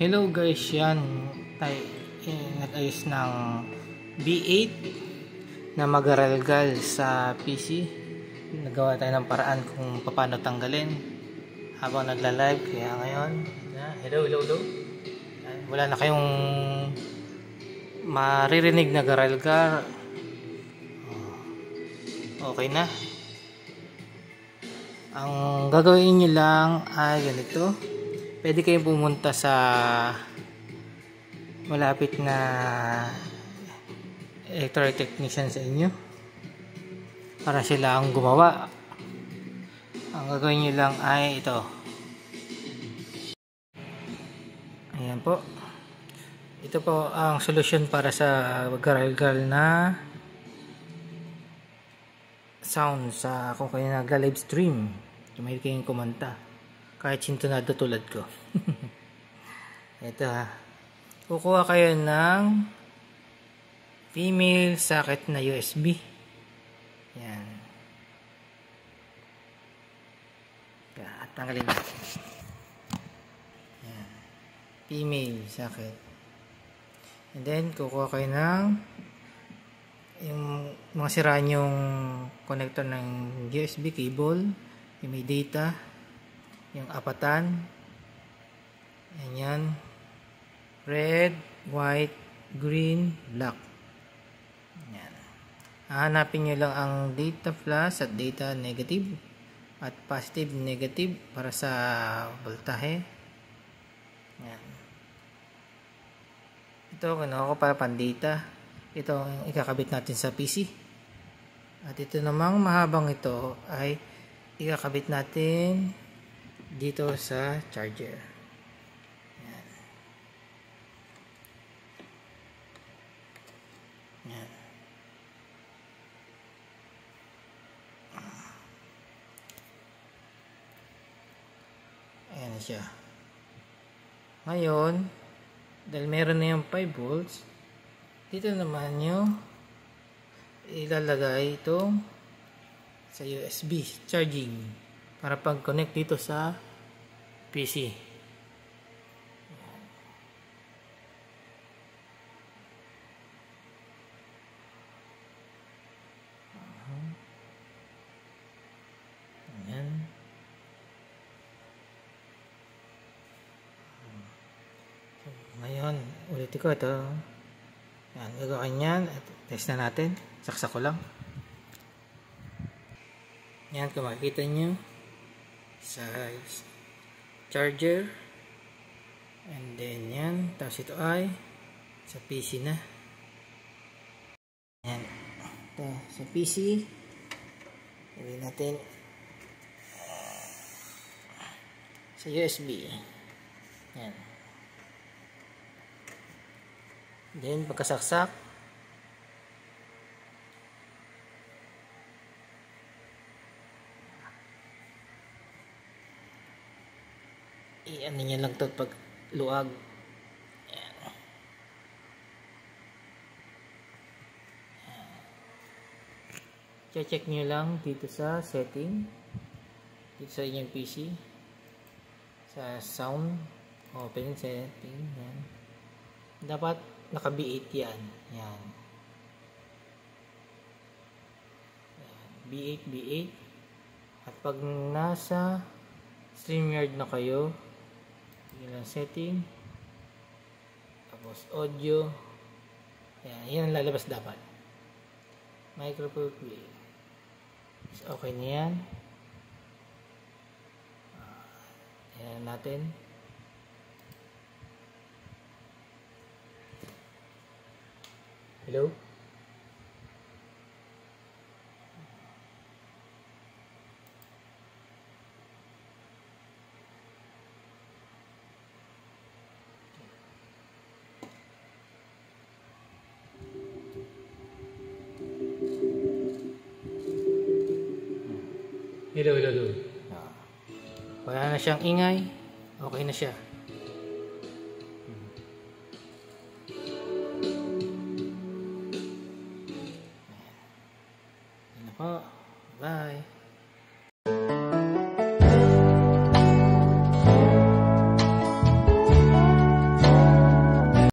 Hello guys, yan tayo nag-ayos ng B8 na magaralgal sa PC. Nagawa tayo ng paraan kung paano tanggalin habang nagla-live. Kaya ngayon, hello. Wala na kayong maririnig na garalgar. Okay na. Ang gagawin nyo lang ay ganito. Pwede kayong pumunta sa malapit na electrical technician sa inyo para sila ang gumawa. Ang gagawin nyo lang ay ito. Ayan po. Ito po ang solusyon para sa garalgal na sound sa kung kayo nag-live stream. May kayong kumanta. Kahit sintonado tulad ko. Ito ha. Kukuha kayo ng female socket na USB. Yan. At tanggalin natin. Yan. Female socket. And then, kukuha kayo ng yung mga sira nyong connector ng USB cable. Yung may data. Yung apatan. Ayan. Red, white, green, black. Ayan. Hahanapin nyo lang ang data plus at data negative at positive negative para sa voltahe. Ayan. Ito kinuha ko para pan-data. Ito ang ikakabit natin sa PC. At ito namang mahabang ito ay ikakabit natin dito sa charger. Yan. Yan. Ayan na siya. Ngayon, dahil meron na yung 5 volts, dito naman nyo ilalagay itong sa USB charging para pag-connect dito sa PC. Ayan. So, ngayon, ulitin ko ito. Ayan, gagawin yan. Test na natin. Saksak ko lang. Yan, kung makikita nyo sa charger, and then yan, tapos ito ay sa PC na. Yan, ito sa PC. Gawin natin sa USB. Yan. Then pagkasaksak, ano nyo lang ito pag luwag. Ayan. Check nyo lang dito sa setting, dito sa inyong PC, sa sound open setting. Yan. Dapat naka B8 yan. Yan. B8 at pag nasa StreamYard na kayo, yun ang setting, tapos audio. Yan ang lalabas dapat. Microphone play. Okay na yan. Yan natin. Hello? Hello. Wala na siyang ingay. Okay na siya. Yan na po. Bye.